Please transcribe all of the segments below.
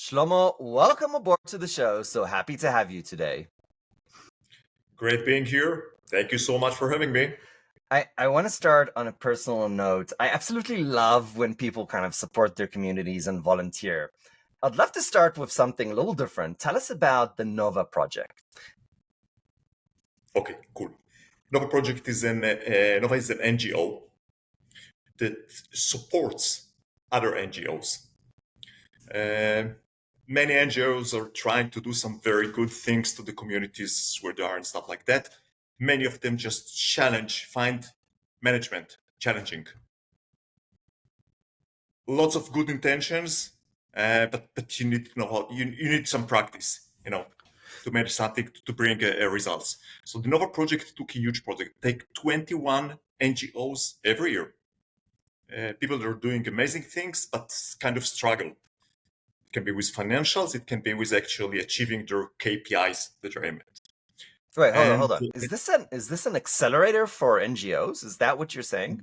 Shlomo, welcome aboard to the show. So happy to have you today. Great being here. Thank you so much for having me. I want to start on a personal note. I absolutely love when people kind of support their communities and volunteer. I'd love to start with something a little different. Tell us about the Nova project. Okay, cool. Nova is an NGO that supports other NGOs. Uh, Many NGOs are trying to do some very good things to the communities where they are and stuff like that. Many of them just find management challenging. Lots of good intentions, but you need to know how you need some practice, to manage something to bring results. So the Nova project took a huge project, take 21 NGOs every year. People that are doing amazing things, but kind of struggle. It can be with financials, it can be with actually achieving their KPIs that are aimed at. Wait, hold on, And hold on. Is this an accelerator for NGOs? Is that what you're saying?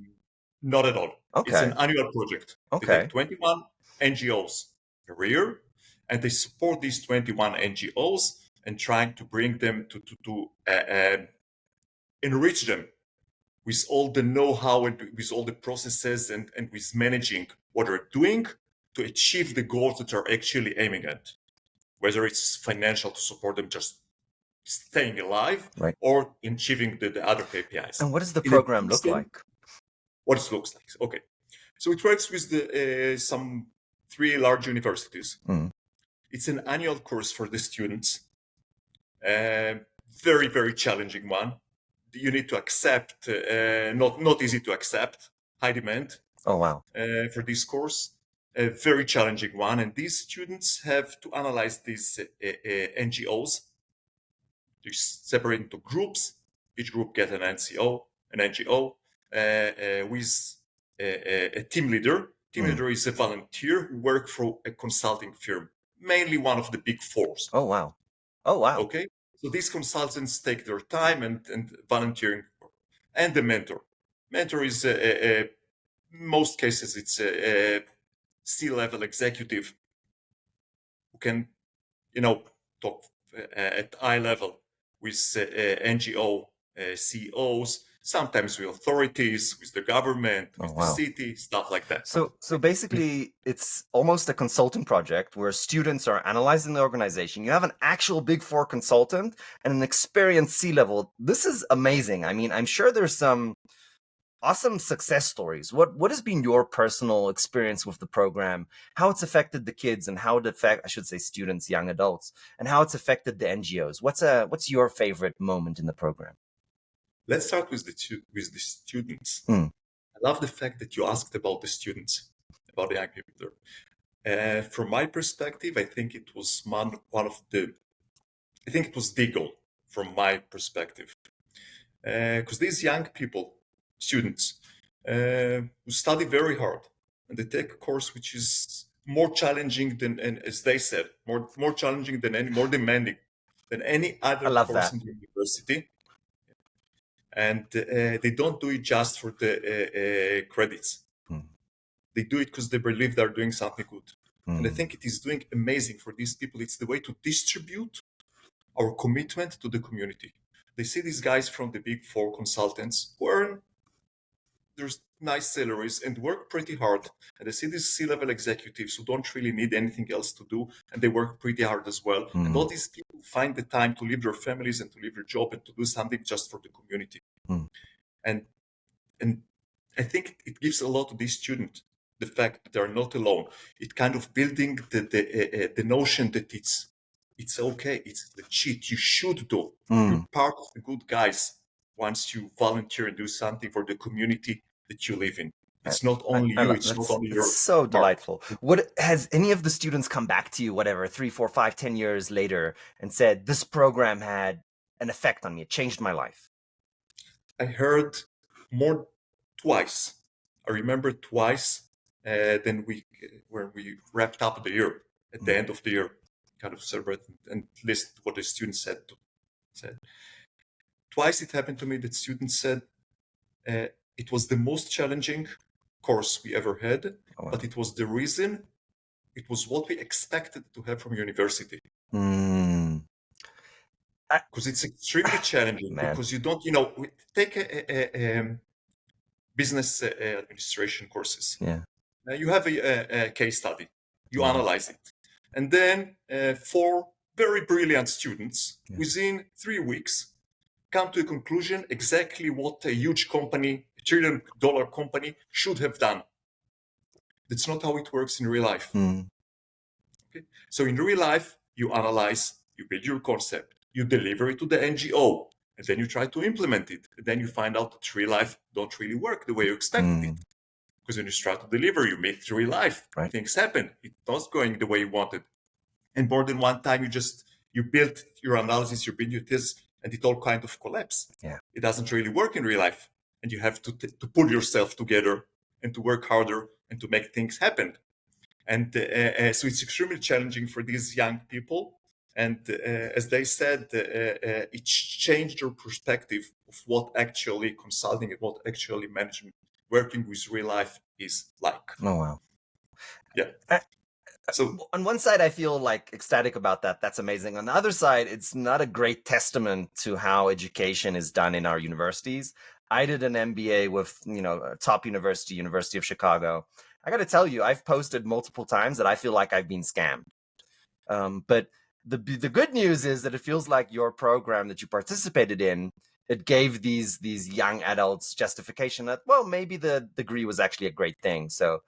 not at all. It's an Okay. annual project. They take Okay. 21 NGOs every year, and they support these 21 NGOs and trying to bring them to enrich them with all the know-how and with all the processes and with managing what they're doing to achieve the goals that they're actually aiming at, whether it's financial to support them just staying alive Right. or achieving the other KPIs. And what does the In program look addition, like? what it looks like. Okay, so it works with some three large universities. Mm. It's an annual course for the students. Very, very challenging one. You need to accept, not easy to accept, high demand Oh, wow. for this course. A very challenging one. And these students have to analyze these NGOs. They separate into groups. Each group get an NGO, with a team leader. Team Mm. leader is a volunteer who works for a consulting firm, mainly one of the big fours. Oh, wow. Oh, wow. Okay, so these consultants take their time and volunteering, and the mentor. Mentor is most cases it's a C-level executive who can, talk at eye level with NGO CEOs, sometimes with authorities, with the government, Oh, with the wow. city, stuff like that. So basically, it's almost a consulting project where students are analyzing the organization. You have an actual Big Four consultant and an experienced C-level. This is amazing. I mean, I'm sure there's some awesome success stories. What has been your personal experience with the program? How it's affected the kids and how it affect, I should say, students, young adults, and how it's affected the NGOs. What's your favorite moment in the program? Let's start with the students. Hmm. I love the fact that you asked about the students, about the young people there. From my perspective, I think it was I think it was the goal from my perspective. Because these young people, students, who study very hard and they take a course which is more challenging than, and as they said, more challenging than more demanding than any I other love course that. in the university. And they don't do it just for the credits. Hmm. They do it because they believe they're doing something good. And I Hmm. think it is doing amazing for these people. It's the way to distribute our commitment to the community. They see these guys from the big four consultants who earn there's nice salaries and work pretty hard. And they see these C-level executives who don't really need anything else to do, and they work pretty hard as well. And Hmm. all these people find the time to leave their families and to leave their job and to do something just for the community. Hmm. And and I think it gives a lot to these students the fact that they're not alone. It kind of building the notion that it's okay, it's legit. You should do. Hmm. You're part of the good guys once you volunteer and do something for the community that you live in. I, It's not only you. It's not only that's your so part. delightful. What has any of the students come back to you, whatever, 3, 4, 5, 10 years later, and said this program had an effect on me, it changed my life? I heard more twice. I remember twice. Then when we wrapped up the year at the Hmm. end of the year, kind of celebrate and list what the students said. Twice it happened to me that students said it was the most challenging course we ever had, Oh, but wow. it was the reason It was what we expected to have from university. Mm. Because it's extremely challenging, Man. because you don't, take a business administration courses. Yeah. You have a case study, you Yeah. analyze it, and then four very brilliant students Yeah. within 3 weeks come to a conclusion exactly what a huge company, $1 trillion company, should have done. That's not how it works in real life. Mm. Okay? So in real life, you analyze, you build your concept, you deliver it to the NGO, and then you try to implement it. And then you find out that real life don't really work the way you expected it. Mm. Because when you start to deliver, you make it real life. Right. Things happen. It's not going the way you wanted. And more than one time, you build your analysis, you build your tests, and it all kind of collapse. Yeah. It doesn't really work in real life. And you have to pull yourself together and to work harder and to make things happen. And so it's extremely challenging for these young people. And as they said, it changed their perspective of what actually consulting and what actually management, working with real life, is like. Oh, wow. Yeah. I- So on one side, I feel like ecstatic about that. That's amazing. On the other side, it's not a great testament to how education is done in our universities. I did an MBA with, a top university, University of Chicago. I got to tell you, I've posted multiple times that I feel like I've been scammed. But the good news is that it feels like your program that you participated in, it gave these young adults justification that, well, maybe the degree was actually a great thing. So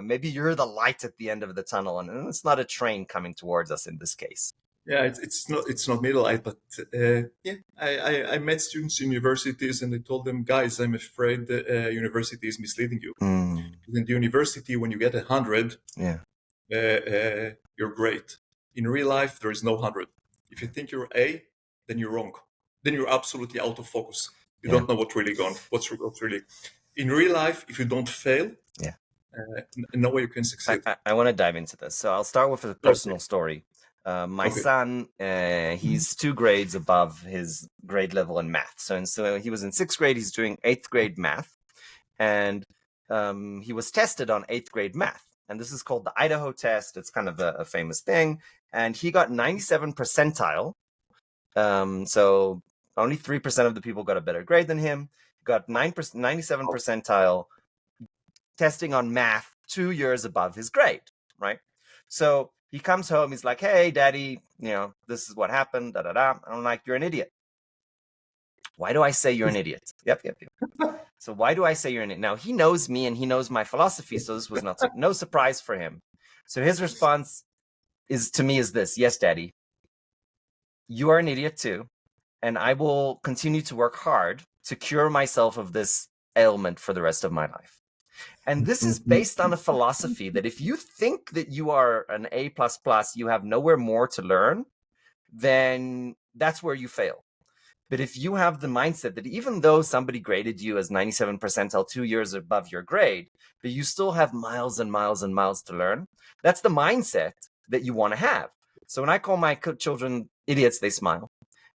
maybe you're the light at the end of the tunnel, and it's not a train coming towards us in this case. yeah, it's not middle age, but yeah, I met students in universities, and I told them, guys, I'm afraid the university is misleading you. Mm. In the university, when you get 100, Yeah. you're great. In real life, there is no 100. If you think you're A, then you're wrong. Then you're absolutely out of focus. You Yeah. don't know what's really. In real life, if you don't fail, Yeah. no way you can succeed. I want to dive into this. So I'll start with a personal story. My Okay. son, he's 2 grades above his grade level in math. So he was in 6th grade. He's doing 8th grade math, and he was tested on 8th grade math. And this is called the Idaho test. It's kind of a famous thing. And he got 97 percentile. So only 3% of the people got a better grade than him. He got 97 percentile testing on math 2 years above his grade, right? So he comes home, he's like, hey, daddy, this is what happened, da da da. I'm like, you're an idiot. Why do I say you're an idiot? Yep. So why do I say you're an idiot? Now, he knows me and he knows my philosophy, so this was no surprise for him. So his response is to me is this: yes, daddy, you are an idiot too, and I will continue to work hard to cure myself of this ailment for the rest of my life. And this is based on a philosophy that if you think that you are an A++, you have nowhere more to learn, then that's where you fail. But if you have the mindset that even though somebody graded you as 97 percentile 2 years above your grade, but you still have miles and miles and miles to learn, that's the mindset that you want to have. So when I call my children idiots, they smile.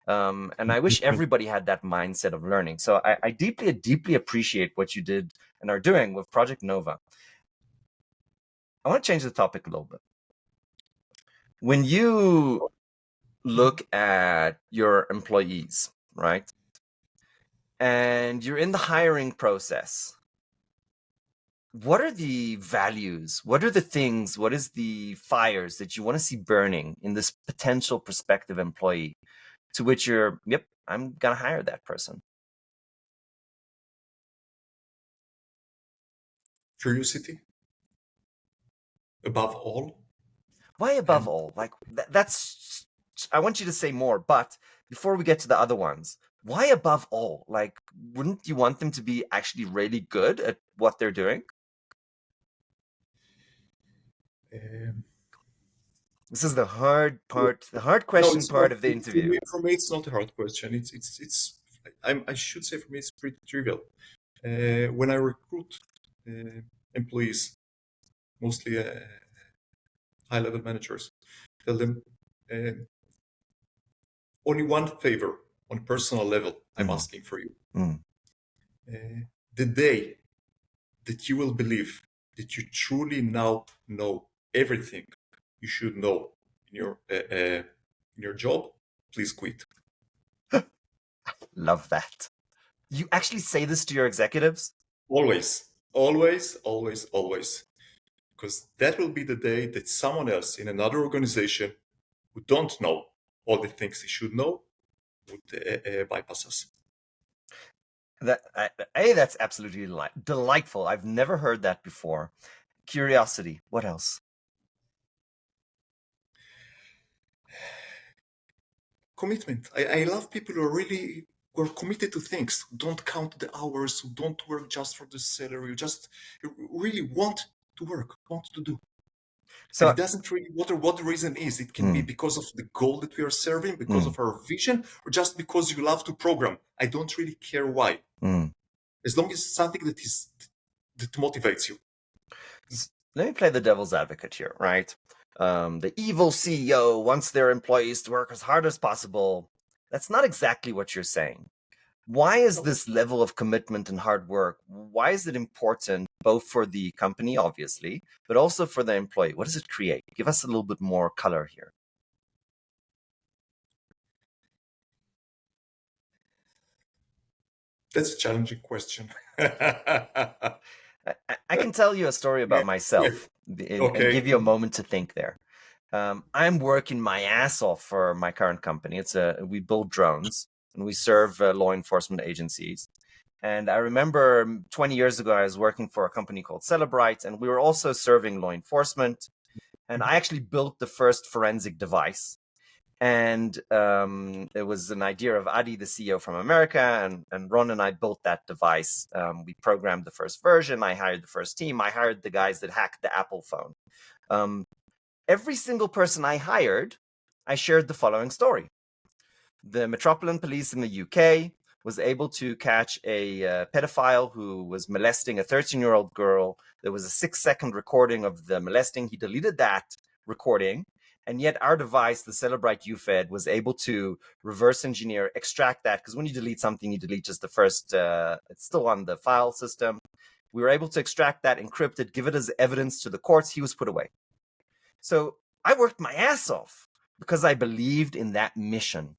And I wish everybody had that mindset of learning. So I deeply, deeply appreciate what you did and are doing with Project Nova. I want to change the topic a little bit. When you look at your employees, right, and you're in the hiring process, what are the values? What are the things? What is the fires that you want to see burning in this potential prospective employee to which you're, yep, I'm going to hire that person? Curiosity, above all. Why above And all? Like that's, I want you to say more, but before we get to the other ones, why above all? Like, wouldn't you want them to be actually really good at what they're doing? um, This is the hard part, the hard no, question it's not. part of the interview. For me, it's not a hard question. I should say, for me, it's pretty trivial. When I recruit employees, mostly high-level managers, tell them uh, only one favor on a personal level I'm Mm. asking for you. Mm. The day that you will believe that you truly now know everything you should know in your job, please quit. Love that. You actually say this to your executives? Always, always, always, always. Because that will be the day that someone else in another organization who don't know all the things they should know would bypass us. That's absolutely delightful. I've never heard that before. Curiosity. What else? Commitment. I love people who are committed to things, who don't count the hours, who don't work just for the salary, who just really want to work, want to do. And So, it doesn't really matter what the reason is. It can be because of the goal that we are serving, because of our vision, or just because you love to program. I don't really care why. As long as it's something that motivates you. let me play the devil's advocate here, right? The evil CEO wants their employees to work as hard as possible. That's not exactly what you're saying. Why is this level of commitment and hard work, why is it important both for the company, obviously, but also for the employee? What does it create? Give us a little bit more color here. That's a challenging question. I can tell you a story about myself and Okay. give you a moment to think there. I'm working my ass off for my current company. We build drones and we serve law enforcement agencies. And I remember 20 years ago, I was working for a company called Celebrite, and we were also serving law enforcement. And I actually built the first forensic device. And it was an idea of Adi, the CEO from America, and Ron and I built that device. We programmed the first version. I hired the first team. I hired the guys that hacked the Apple phone. Every single person I hired, I shared the following story. The Metropolitan Police in the UK was able to catch a pedophile who was molesting a 13-year-old girl. There was a 6-second recording of the molesting. He deleted that recording. And yet our device, the Celebrite UFED, was able to reverse engineer, extract that. Because when you delete something, you delete just the first, it's still on the file system. We were able to extract that, encrypt it, give it as evidence to the courts. He was put away. So I worked my ass off because I believed in that mission.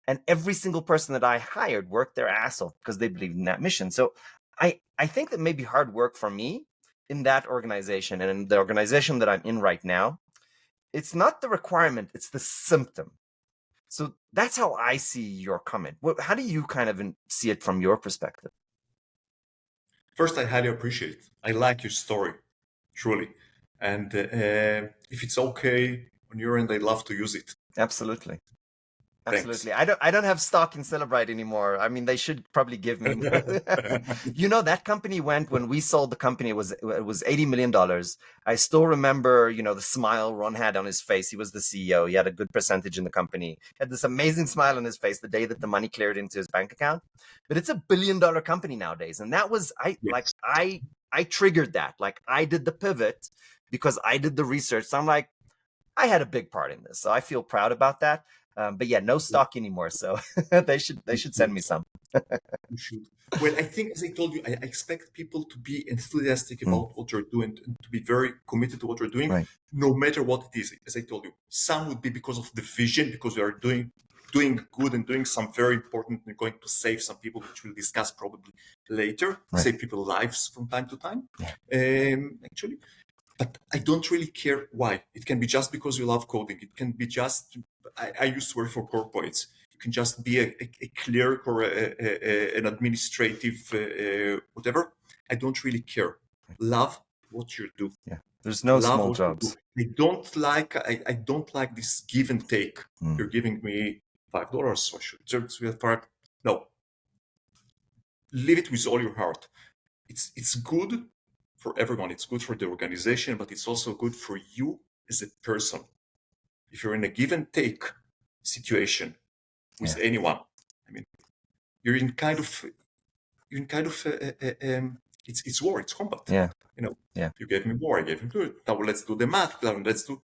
And every single person that I hired worked their ass off because they believed in that mission. So I think that maybe hard work for me in that organization and in the organization that I'm in right now, it's not the requirement, it's the symptom. So that's how I see your comment. How do you kind of see it from your perspective? First, I highly appreciate. I like your story, truly. And if it's okay on your end, I'd love to use it. Absolutely. Thanks. Absolutely. I don't have stock in Celebrite anymore. I mean, they should probably give me that company went when we sold the company, it was $80 million. I still remember, the smile Ron had on his face. He was the CEO. He had a good percentage in the company. He had this amazing smile on his face the day that the money cleared into his bank account. But it's a $1 billion company nowadays. And that was Yes. I triggered that. Like I did the pivot because I did the research. So I'm like, I had a big part in this. So I feel proud about that. But yeah, no stock anymore. So they should send me some. You should. Well, I think, as I told you, I expect people to be enthusiastic about what you're doing and to be very committed to what you're doing, Right. no matter what it is. As I told you, some would be because of the vision, because we are doing good and doing some very important and going to save some people, which we'll discuss probably later, Right. save people lives from time to time, Yeah. actually. But I don't really care why. It can be just because you love coding. It can be just, I used to work for corporates. You can just be a clerk or an administrative whatever. I don't really care. Love what you do. Yeah. There's no Love small what you do. jobs. I don't like this give and take. You're giving me $5, so I should just be a part. No. Leave it with all your heart. It's good for everyone. It's good for the organization, but it's also good for you as a person. If you're in a give and take situation with anyone, I mean, you're in kind of it's war, it's combat. Yeah. Yeah. You gave me more, I gave him good. Now let's do the math. Now let's do.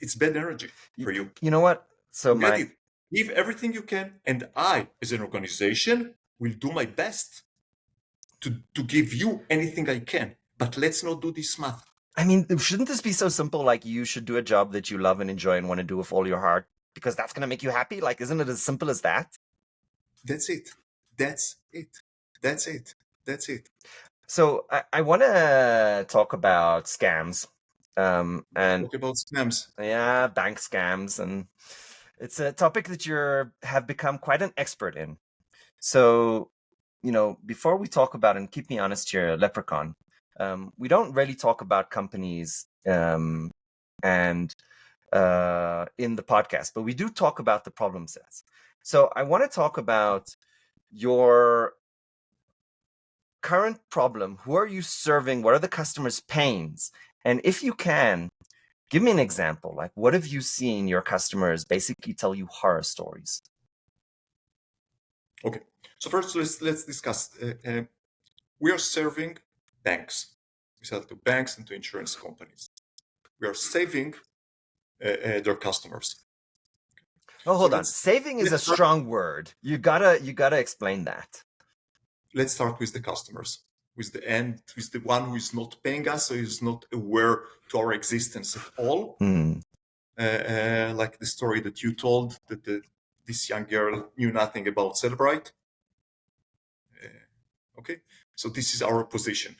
It's bad energy for you. You know what? So Get it. Give everything you can, and I, as an organization, will do my best to give you anything I can. But let's not do this math. I mean, shouldn't this be so simple? Like, you should do a job that you love and enjoy and want to do with all your heart because that's going to make you happy. Like, isn't it as simple as that? That's it. That's it. That's it. That's it. So I want to talk about scams, and Talk about scams. yeah, bank scams, and it's a topic that you have become quite an expert in. So, before we talk about, and keep me honest here, Leprechaun, we don't really talk about companies and in the podcast, but we do talk about the problem sets. So I want to talk about your current problem. Who are you serving? What are the customers' pains? And if you can, give me an example. Like, what have you seen your customers basically tell you horror stories? Okay. So first, let's discuss. We are serving banks. We sell to banks and to insurance companies. We are saving their customers. Oh, So hold on. Saving is a let's start. strong word. You gotta explain that. Let's start with the customers, with the end, with the one who is not paying us, so is not aware to our existence at all. Hmm. Like the story that you told that this young girl knew nothing about Celebrite. Okay, so this is our position.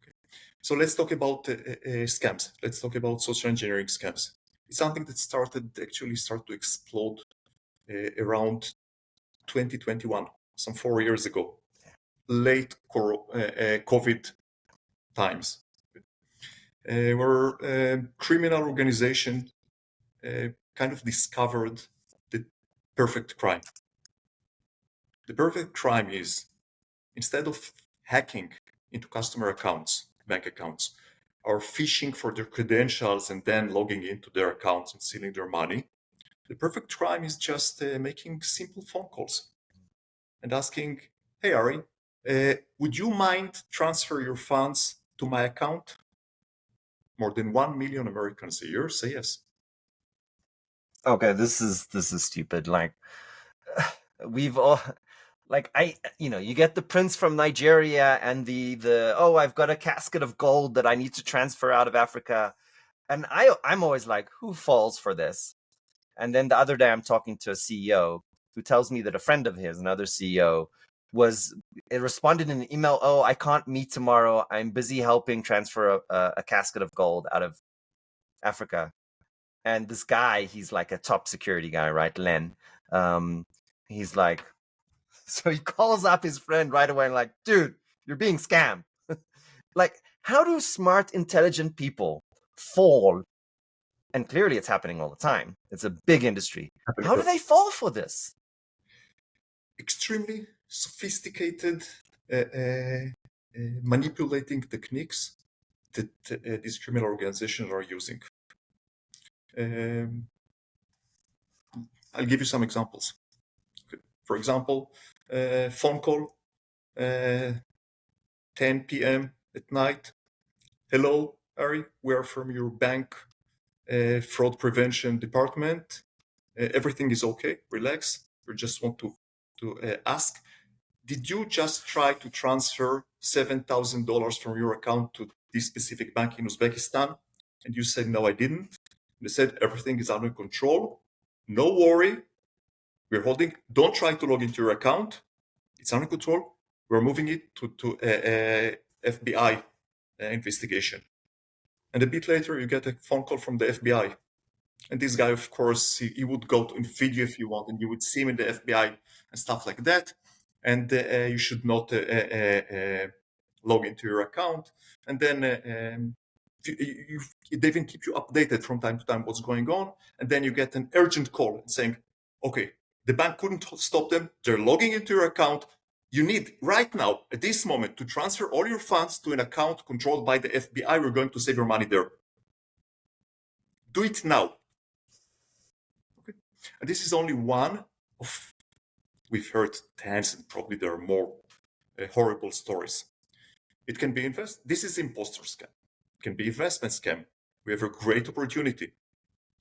Okay. So let's talk about scams. Let's talk about social engineering scams. It's something that started to explode around 2021, some 4 years ago, late COVID times, where criminal organization kind of discovered the perfect crime. The perfect crime is, instead of hacking into customer accounts, bank accounts, or phishing for their credentials and then logging into their accounts and stealing their money, the perfect crime is just making simple phone calls and asking, "Hey Ari, would you mind transfer your funds to my account?" More than 1 million Americans a year say yes. Okay, this is stupid. Like, we've all like you get the prince from Nigeria and the oh, I've got a casket of gold that I need to transfer out of Africa. And I'm always like, who falls for this? And then the other day I'm talking to a CEO who tells me that a friend of his, another CEO, was it responded in an email, "Oh, I can't meet tomorrow. I'm busy helping transfer a casket of gold out of Africa." And this guy, he's like a top security guy, right? Len. Um, he's like, so he calls up his friend right away and like, dude, you're being scammed. Like, how do smart, intelligent people fall? And clearly it's happening all the time. It's a big industry. How do they fall for this? Extremely sophisticated manipulating techniques that these criminal organizations are using. Um, I'll give you some examples. For example, phone call, 10 p.m. at night. "Hello, Ari, we are from your bank fraud prevention department. Everything is okay. Relax. We just want to ask, did you just try to transfer $7,000 from your account to this specific bank in Uzbekistan?" And you said, "No, I didn't." They said, "Everything is under control. No worry. We're holding. Don't try to log into your account. It's under control. We're moving it to FBI investigation." And a bit later, you get a phone call from the FBI. And this guy, of course, he would go to in video if you want, and you would see him in the FBI and stuff like that. And you should not log into your account. And then they even keep you updated from time to time what's going on. And then you get an urgent call saying, "Okay, the bank couldn't stop them. They're logging into your account. You need right now, at this moment, to transfer all your funds to an account controlled by the FBI. We're going to save your money there. Do it now." Okay. And this is only one of, we've heard tens, and probably there are more horrible stories. It can be this is imposter scam. It can be investment scam. We have a great opportunity.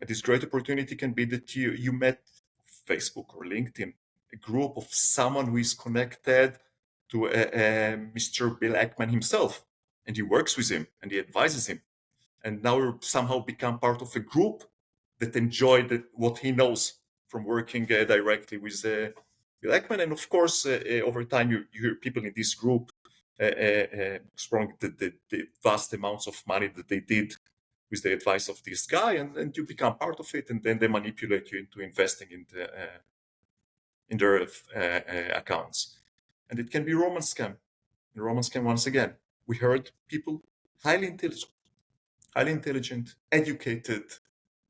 And this great opportunity can be that you met Facebook or LinkedIn, a group of someone who is connected to Mr. Bill Ackman himself. And he works with him and he advises him. and now you somehow become part of a group that enjoy what he knows from working directly with Ekman. And of course, over time, you hear people in this group exploring the vast amounts of money that they did with the advice of this guy, and you become part of it, and then they manipulate you into investing in their accounts. And it can be Roman scam. In Roman scam, once again, we heard people highly intelligent, educated,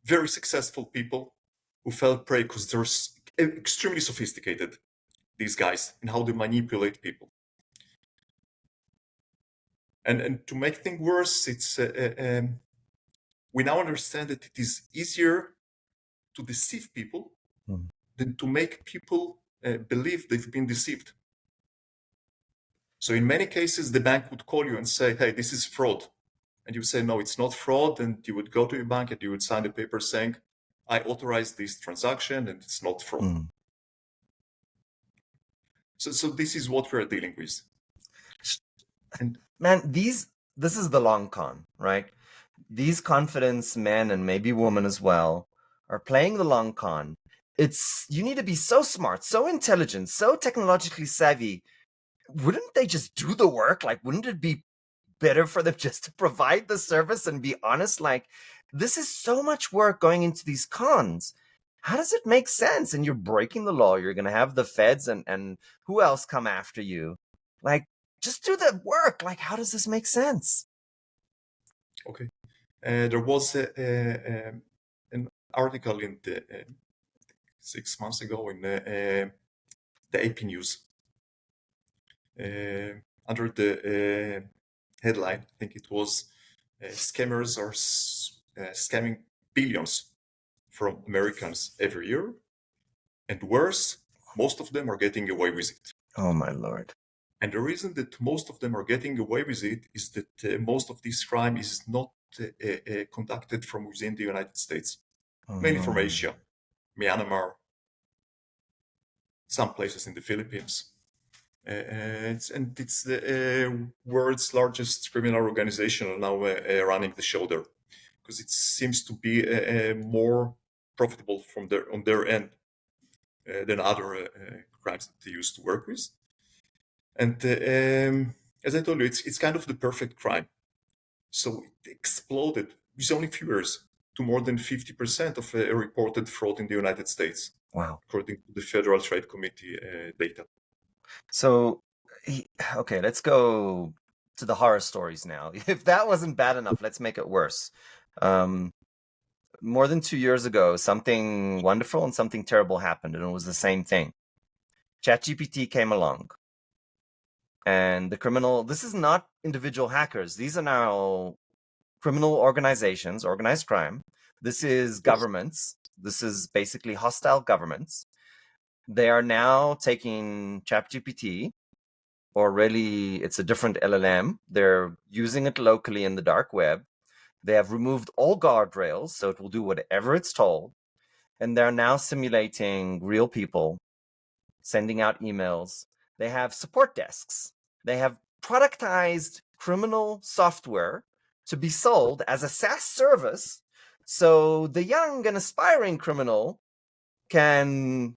very successful people who fell prey because they're extremely sophisticated, these guys, in how they manipulate people. And to make things worse, it's we now understand that it is easier to deceive people than to make people believe they've been deceived. So in many cases, the bank would call you and say, hey, this is fraud. And you say, no, it's not fraud. And you would go to your bank and you would sign a paper saying, I authorize this transaction and it's not fraud. Mm. So this is what we're dealing with. And Man, this is the long con, right? These confidence men and maybe women as well are playing the long con. You need to be so smart, so intelligent, so technologically savvy. Wouldn't they just do the work? Like, wouldn't it be better for them just to provide the service and be honest? Like, this is so much work going into these cons. How does it make sense? And you're breaking the law. You're going to have the feds and who else come after you? Like, just do the work. Like, how does this make sense? okay, there was an article in the 6 months ago in the AP News under the headline. I think it was scammers are scamming billions from Americans every year, and worse, most of them are getting away with it. Oh, my Lord. And the reason that most of them are getting away with it is that most of this crime is not conducted from within the United States, Oh, mainly no. from Asia, Myanmar, some places in the Philippines. It's the world's largest criminal organization now running the show there, because it seems to be more profitable on their end than other crimes that they used to work with. And as I told you, it's kind of the perfect crime. So it exploded with only few years to more than 50% of reported fraud in the United States, Wow. according to the Federal Trade Committee data. So, okay, let's go to the horror stories now. If that wasn't bad enough, let's make it worse. More than 2 years ago, something wonderful and something terrible happened, and it was the same thing. ChatGPT came along, and this is not individual hackers. These are now criminal organizations, organized crime. This is governments. This is basically hostile governments. They are now taking ChatGPT, or really it's a different LLM. They're using it locally in the dark web. They have removed all guardrails, so it will do whatever it's told. And they're now simulating real people, sending out emails. They have support desks. They have productized criminal software to be sold as a SaaS service. So the young and aspiring criminal can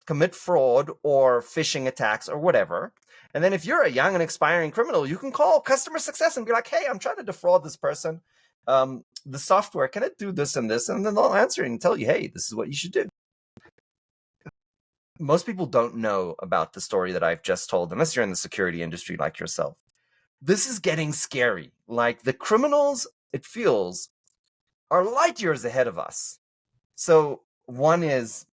commit fraud or phishing attacks or whatever. And then if you're a young and aspiring criminal, you can call customer success and be like, hey, I'm trying to defraud this person. The software, can it do this and this? And then they'll answer and tell you, hey, this is what you should do. Most people don't know about the story that I've just told, unless you're in the security industry like yourself. This is getting scary. Like, the criminals, it feels, are light years ahead of us. So one is,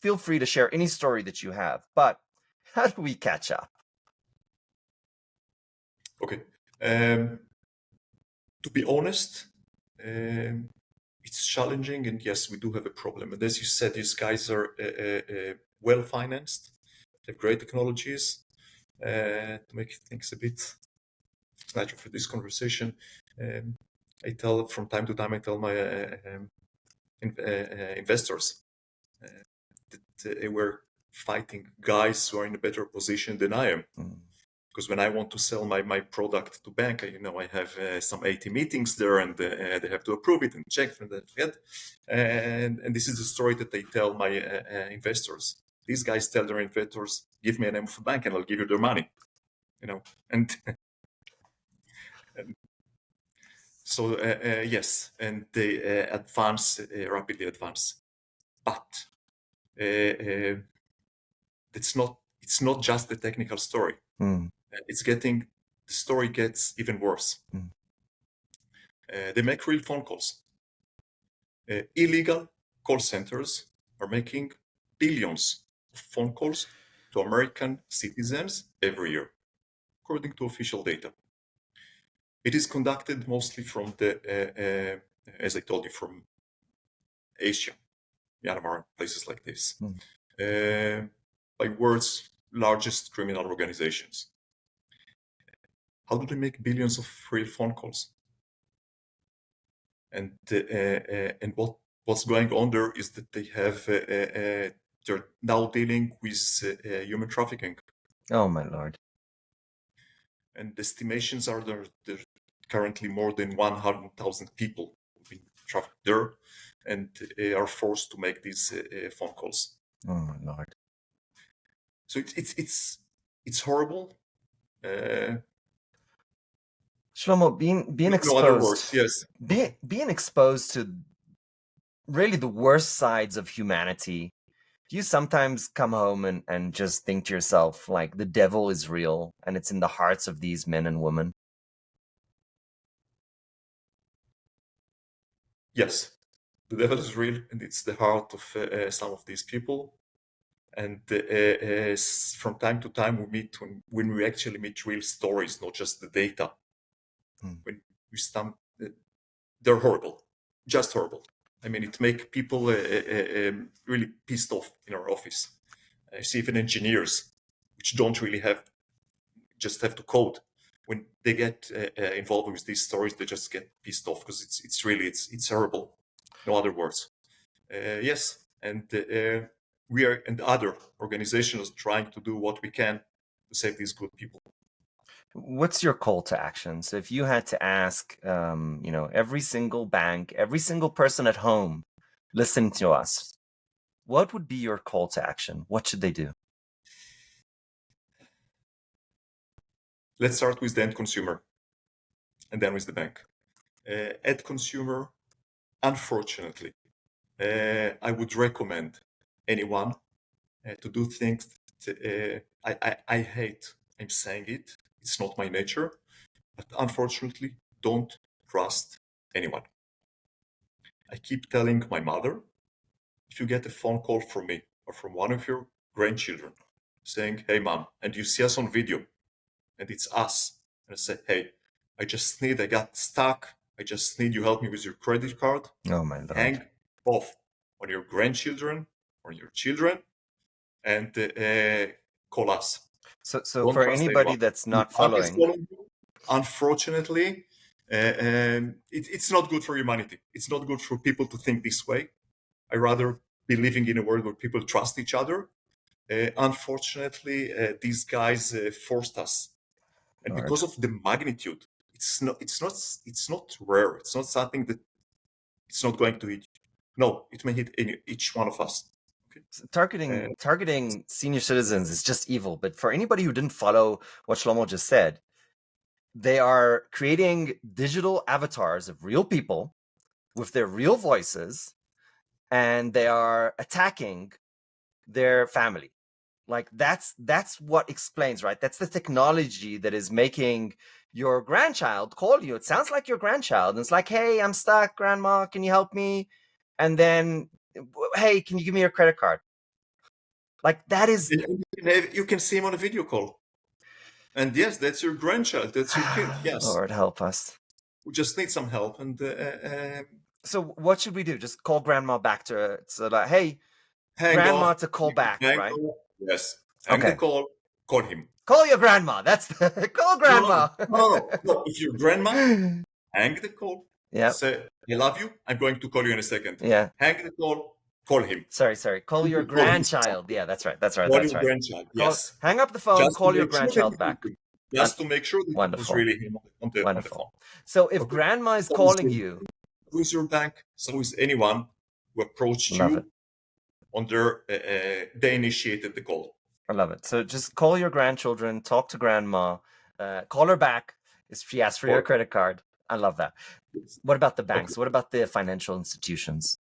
feel free to share any story that you have, but how do we catch up? Okay. To be honest, it's challenging, and yes, we do have a problem. And as you said, these guys are well financed, they have great technologies. To make things a bit lighter for this conversation, from time to time, I tell my investors that we're fighting guys who are in a better position than I am. Because when I want to sell my product to bank, I have some 80 meetings there, and they have to approve it and check and that. And this is the story that they tell my investors. These guys tell their investors, "Give me a name of a bank, and I'll give you their money." And so yes, and they rapidly advance, but it's not just the technical story. The story gets even worse. They make real phone calls. Illegal call centers are making billions of phone calls to American citizens every year, according to official data. It is conducted mostly from as I told you, from Asia, Myanmar, places like this, by world's largest criminal organizations. How do they make billions of real phone calls? And what's going on there is that they're now dealing with human trafficking. Oh my Lord. And the estimations are there currently more than 100,000 people who've been trafficked there and are forced to make these phone calls. Oh my Lord. So it's horrible. Shlomo, being No other words. exposed, Yes. being exposed to really the worst sides of humanity, do you sometimes come home and just think to yourself, like, the devil is real and it's in the hearts of these men and women? Yes, the devil is real, and it's the heart of some of these people. And from time to time, when we actually meet real stories, not just the data. When we stump, they're horrible, just horrible. I mean, it makes people really pissed off in our office. I see even engineers, which don't really just have to code. When they get involved with these stories, they just get pissed off because it's horrible. No other words. Yes, and we are and other organizations trying to do what we can to save these good people. What's your call to action? So if you had to ask, every single bank, every single person at home listening to us, what would be your call to action? What should they do? Let's start with the end consumer and then with the bank. End consumer, unfortunately, I would recommend anyone to do things that, I hate. I'm saying it. It's not my nature. But unfortunately, don't trust anyone. I keep telling my mother, if you get a phone call from me or from one of your grandchildren saying, "Hey, mom," and you see us on video and it's us, and I say, "Hey, I got stuck. I just need you help me with your credit card." Oh my Lord. Hang off on your grandchildren or your children and call us. So Don't for trust anybody anyone. that's If not bank is following, calling you, unfortunately, it's not good for humanity. It's not good for people to think this way. I rather be living in a world where people trust each other. Unfortunately, these guys forced us, and Lord. because of the magnitude, it's not rare. It's not something that it's not going to hit. No, it may hit each one of us. Okay? Targeting senior citizens is just evil. But for anybody who didn't follow what Shlomo just said, they are creating digital avatars of real people with their real voices, and they are attacking their family. Like that's what explains, right? That's the technology that is making your grandchild call you. It sounds like your grandchild, and it's like, "Hey, I'm stuck, grandma, can you help me?" And then, "Hey, can you give me your credit card?" Like that is You can see him on a video call. And yes, that's your grandchild, that's your kid. Yes, Lord help us. we just need some help. And So what should we do? Just call grandma back to so like, "Hey, hang grandma off. to call back," Hang right? off. Yes, hang the Okay. call. Call him. Call your grandma. That's call No, no, grandma. no, no, no. No. If your grandma, hang the call. Yeah. Say, "I love you. I'm going to call you in a second." Yeah. Hang the call. Call him. Sorry. Call You your can call him. grandchild. Yeah, that's right. Call your grandchild. Call, Yes. hang up the phone, Just to call your make sure that grandchild you back. just to make sure that it was Wonderful. really him on the Wonderful. phone. So if Okay. grandma is So is calling you, who is your bank? So is anyone who approached love it. you on their they initiated the call. I love it. So just call your grandchildren, talk to grandma, call her back if she asks for your Or credit card. I love that. What about the okay, banks? What about the financial institutions?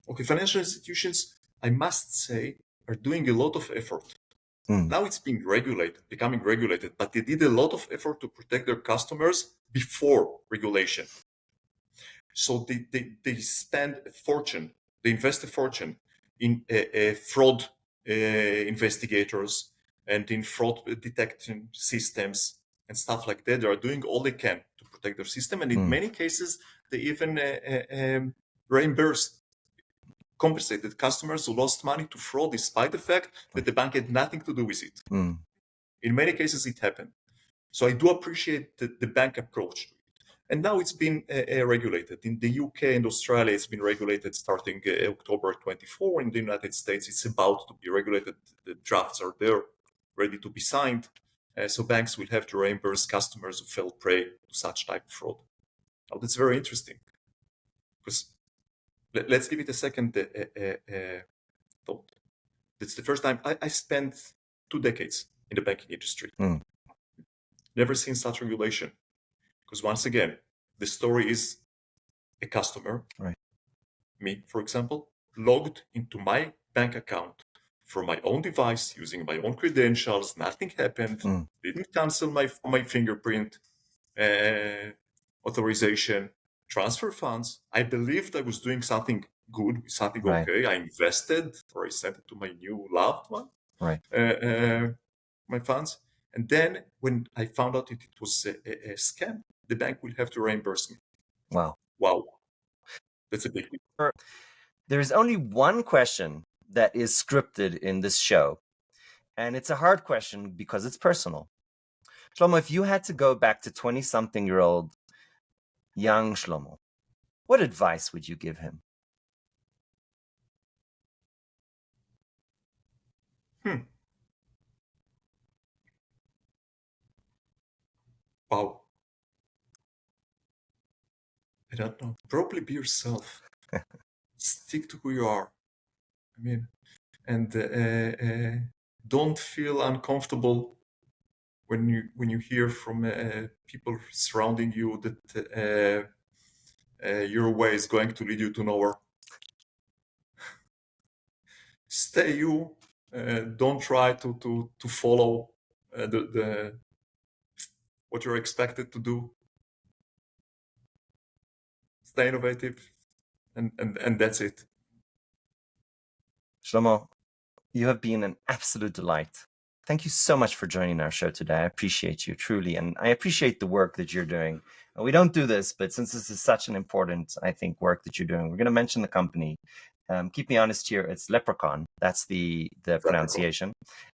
okay. Financial institutions, I must say, are doing a lot of effort. Mm, Now it's being regulated, becoming regulated, but they did a lot of effort to protect their customers before regulation. So they spend a fortune, they invest a fortune in fraud investigators and in fraud detection systems and stuff like that. They are doing all they can to protect their system, and in mm, many cases, they even reimbursed, compensated customers who lost money to fraud, despite the fact that the bank had nothing to do with it. mm, In many cases, it happened. So I do appreciate the bank approach. And now it's been regulated. In the UK and Australia, it's been regulated starting October 24. In the United States, it's about to be regulated. The drafts are there, ready to be signed. So banks will have to reimburse customers who fell prey to such type of fraud. Now, that's very interesting because let's give it a second thought. That's the first time I spent 2 decades in the banking industry. mm. Never seen such regulation. Because once again, the story is a customer, Right. me, for example, logged into my bank account from my own device using my own credentials. Nothing happened. Mm, Didn't cancel my fingerprint authorization. Transfer funds. I believed I was doing something good, something right. okay. I invested or I sent it to my new loved one, Right. my funds. And then when I found out it was a scam, the bank will have to reimburse me. Wow. Wow, that's a big deal. There is only one question that is scripted in this show, and it's a hard question because it's personal. Shlomo, if you had to go back to 20-something-year-old young Shlomo, what advice would you give him? Hmm. Wow. I don't know. Probably be yourself. Stick to who you are. I mean, and don't feel uncomfortable when you hear from people surrounding you that your way is going to lead you to nowhere. Stay you. Don't try to follow the what you're expected to do. Stay innovative, and that's it. Shlomo, you have been an absolute delight. Thank you so much for joining our show today. I appreciate you truly, and I appreciate the work that you're doing. We don't do this, but since this is such an important, I think, work that you're doing, we're going to mention the company. Keep me honest here. It's Leprechaun. That's the pronunciation,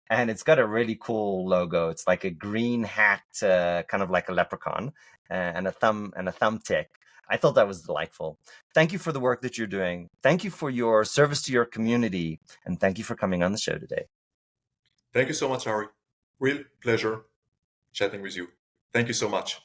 and it's got a really cool logo. It's like a green hat, kind of like a leprechaun, and a thumbtick. I thought that was delightful. Thank you for the work that you're doing. Thank you for your service to your community, and thank you for coming on the show today. Thank you so much, Ari. Real pleasure chatting with you. Thank you so much.